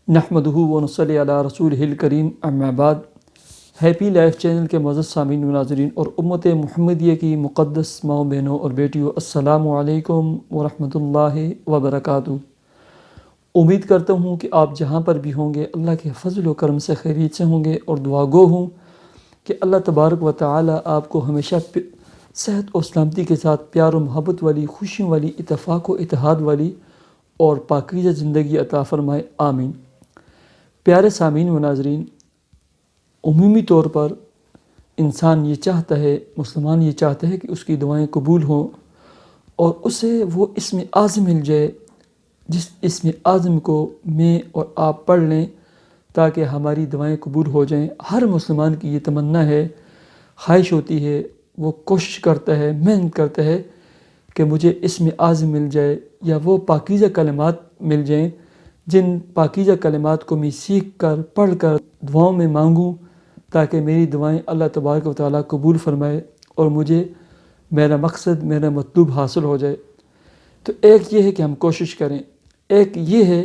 نحمدہ و نصلی علی رسولہ الکریم اما بعد۔ ہیپی لائف چینل کے معزز سامعین و ناظرین اور امت محمدیہ کی مقدس ماؤں بہنوں اور بیٹیوں، السلام علیکم ورحمۃ اللہ وبرکاتہ۔ امید کرتا ہوں کہ آپ جہاں پر بھی ہوں گے اللہ کے فضل و کرم سے خیریت سے ہوں گے، اور دعا گو ہوں کہ اللہ تبارک و تعالی آپ کو ہمیشہ صحت اور سلامتی کے ساتھ پیار و محبت والی، خوشیوں والی، اتفاق و اتحاد والی اور پاکیزہ زندگی عطا فرمائے، آمین۔ پیارے سامعین و ناظرین، عمومی طور پر انسان یہ چاہتا ہے، مسلمان یہ چاہتا ہے کہ اس کی دعائیں قبول ہوں اور اسے وہ اسم اعظم مل جائے، جس اسم اعظم کو میں اور آپ پڑھ لیں تاکہ ہماری دعائیں قبول ہو جائیں۔ ہر مسلمان کی یہ تمنا ہے، خواہش ہوتی ہے، وہ کوشش کرتا ہے، محنت کرتا ہے کہ مجھے اسم اعظم مل جائے یا وہ پاکیزہ کلمات مل جائیں جن پاکیزہ کلمات کو میں سیکھ کر، پڑھ کر دعاؤں میں مانگوں تاکہ میری دعائیں اللہ تبارک و تعالیٰ قبول فرمائے اور مجھے میرا مقصد، میرا مطلوب حاصل ہو جائے۔ تو ایک یہ ہے کہ ہم کوشش کریں، ایک یہ ہے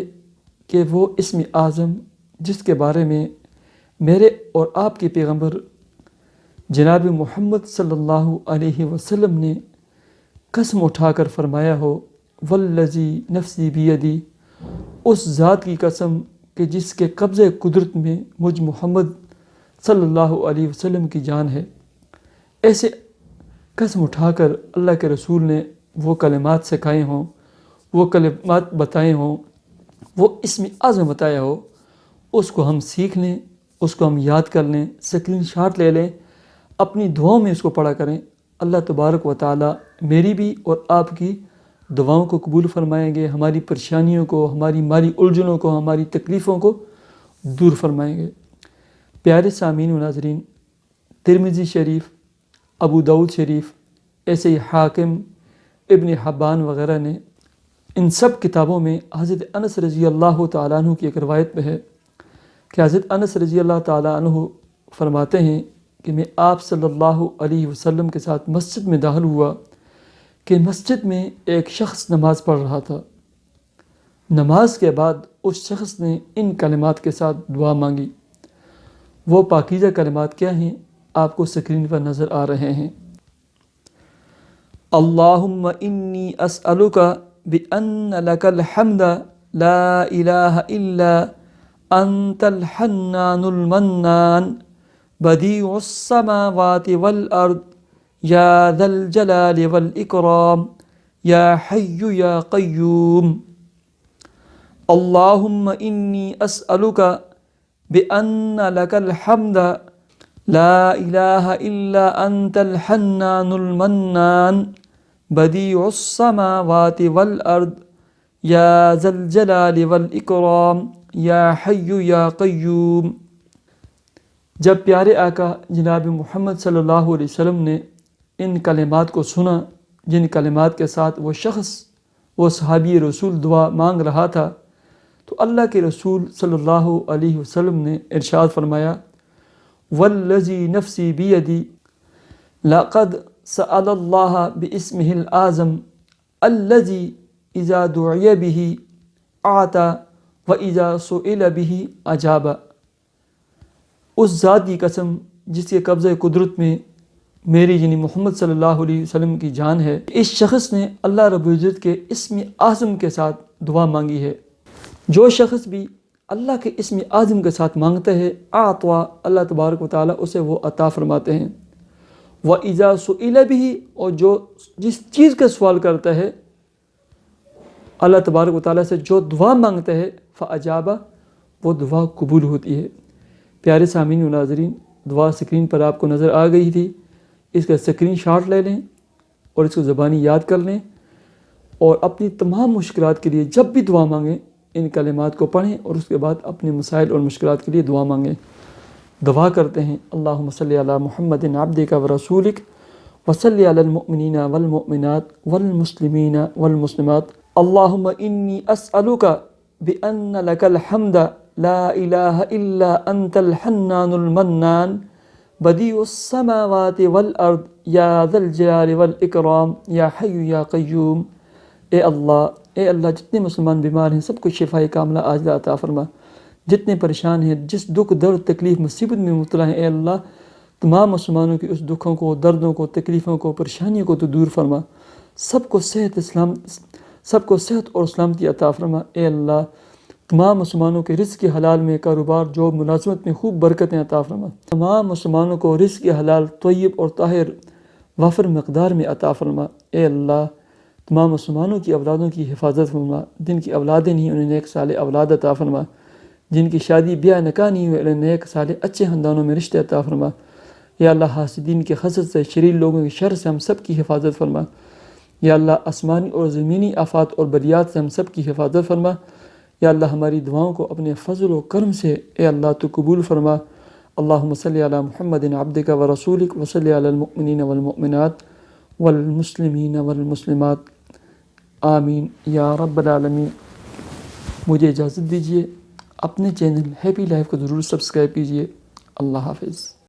کہ وہ اسم اعظم جس کے بارے میں میرے اور آپ کے پیغمبر جناب محمد صلی اللہ علیہ وسلم نے قسم اٹھا کر فرمایا ہو، والذی نفسی بیدی، اس ذات کی قسم کہ جس کے قبضہ قدرت میں مجھ محمد صلی اللہ علیہ وسلم کی جان ہے، ایسے قسم اٹھا کر اللہ کے رسول نے وہ کلمات سکھائے ہوں، وہ کلمات بتائے ہوں، وہ اسم اعظم بتایا ہو، اس کو ہم سیکھ لیں، اس کو ہم یاد کر لیں، اسکرین شاٹ لے لیں، اپنی دعاؤں میں اس کو پڑھا کریں۔ اللہ تبارک و تعالی میری بھی اور آپ کی دعاؤں کو قبول فرمائیں گے، ہماری پریشانیوں کو، ہماری مالی الجھنوں کو، ہماری تکلیفوں کو دور فرمائیں گے۔ پیارے سامعین و ناظرین، ترمذی شریف، ابو داؤد شریف، ایسے ہی حاکم، ابن حبان وغیرہ نے ان سب کتابوں میں حضرت انس رضی اللہ تعالیٰ عنہ کی ایک روایت میں ہے کہ حضرت انس رضی اللہ تعالیٰ عنہ فرماتے ہیں کہ میں آپ صلی اللہ علیہ وسلم کے ساتھ مسجد میں داخل ہوا کہ مسجد میں ایک شخص نماز پڑھ رہا تھا۔ نماز کے بعد اس شخص نے ان کلمات کے ساتھ دعا مانگی۔ وہ پاکیزہ کلمات کیا ہیں؟ آپ کو سکرین پر نظر آ رہے ہیں۔ اللہم انی اسألک بأن لک الحمد لا الہ الا انت الحنان المنان بدیع السماوات والارض یا ذا الجلال والاکرام یا حی یا قیوم۔ اللہم انی اسألک بأن لک الحمد لا الہ الا انت الحنان المنان بدیع السماوات والارض یا ذا الجلال والاکرام یا حی یا قیوم۔ جب پیارے آقا جناب محمد صلی اللہ علیہ وسلم نے ان کلمات کو سنا، جن کلمات کے ساتھ وہ شخص، وہ صحابی رسول دعا مانگ رہا تھا، تو اللہ کے رسول صلی اللہ علیہ وسلم نے ارشاد فرمایا، والذی نفسی بیدی لقد سأل اللہ باسمہ الأعظم الذی اذا دعی بہ اعطی واذا سئل بہ اجاب۔ اس ذات کی قسم جس کے قبضہ قدرت میں میری یعنی محمد صلی اللہ علیہ وسلم کی جان ہے، اس شخص نے اللہ رب العزت کے اسم اعظم کے ساتھ دعا مانگی ہے۔ جو شخص بھی اللہ کے اسم اعظم کے ساتھ مانگتا ہے، اعطا، اللہ تبارک و تعالیٰ اسے وہ عطا فرماتے ہیں۔ وَإِذَا سُئِلَ بِهِ، اور جو جس چیز کا سوال کرتا ہے اللہ تبارک و تعالیٰ سے، جو دعا مانگتا ہے، فَأَجَابَ، وہ دعا قبول ہوتی ہے۔ پیارے سامعین و ناظرین، دعا سکرین پر آپ کو نظر آ گئی تھی، اس کا سکرین شاٹ لے لیں اور اس کو زبانی یاد کر لیں، اور اپنی تمام مشکلات کے لیے جب بھی دعا مانگیں ان کلمات کو پڑھیں اور اس کے بعد اپنے مسائل اور مشکلات کے لیے دعا مانگیں۔ دعا کرتے ہیں، اللہم صلی علی محمد عبدک ورسولک وصلی علی المؤمنین والمؤمنات والمسلمین والمسلمات۔ اللہم انی اسألک بأن لک الحمد لا الہ الا انت الحنان المنان بدیع السماوات والارض یا ذا الجلال والاکرام یا حی یا قیوم۔ اے اللہ جتنے مسلمان بیمار ہیں سب کو شفائے کاملہ عاجلہ عطا فرما، جتنے پریشان ہیں، جس دکھ درد تکلیف مصیبت میں مبتلا ہیں، اے اللہ تمام مسلمانوں کی اس دکھوں کو، دردوں کو، تکلیفوں کو، پریشانیوں کو تو دور فرما، سب کو صحت اور سلامتی عطا فرما۔ اے اللہ تمام مسلمانوں کے رزق حلال میں، کاروبار، جاب، ملازمت میں خوب برکتیں عطا فرما۔ تمام مسلمانوں کو رزق حلال طیب اور طاہر وافر مقدار میں عطا فرما۔ اے اللہ تمام مسلمانوں کی اولادوں کی حفاظت فرما، جن کی اولادیں نہیں انہیں نیک صالح اولاد عطا فرما، جن کی شادی بیاہ نکاح نہیں ہوئے انہیں نیک صالح اچھے خاندانوں میں رشتے عطا فرما۔ یا اللہ حاسدین کے حسد سے، شریر لوگوں کے شر سے ہم سب کی حفاظت فرما۔ یا اللہ آسمانی اور زمینی آفات اور بلیات سے ہم سب کی حفاظت فرما۔ یا اللہ ہماری دعاؤں کو اپنے فضل و کرم سے اے اللہ تو قبول فرما۔ اللہم صلی علی محمد عبدک و رسولک و صلی علی المؤمنین والمؤمنات والمسلمین والمسلمات آمین یا رب العالمین۔ مجھے اجازت دیجیے، اپنے چینل ہیپی لائف کو ضرور سبسکرائب کیجیے۔ اللہ حافظ۔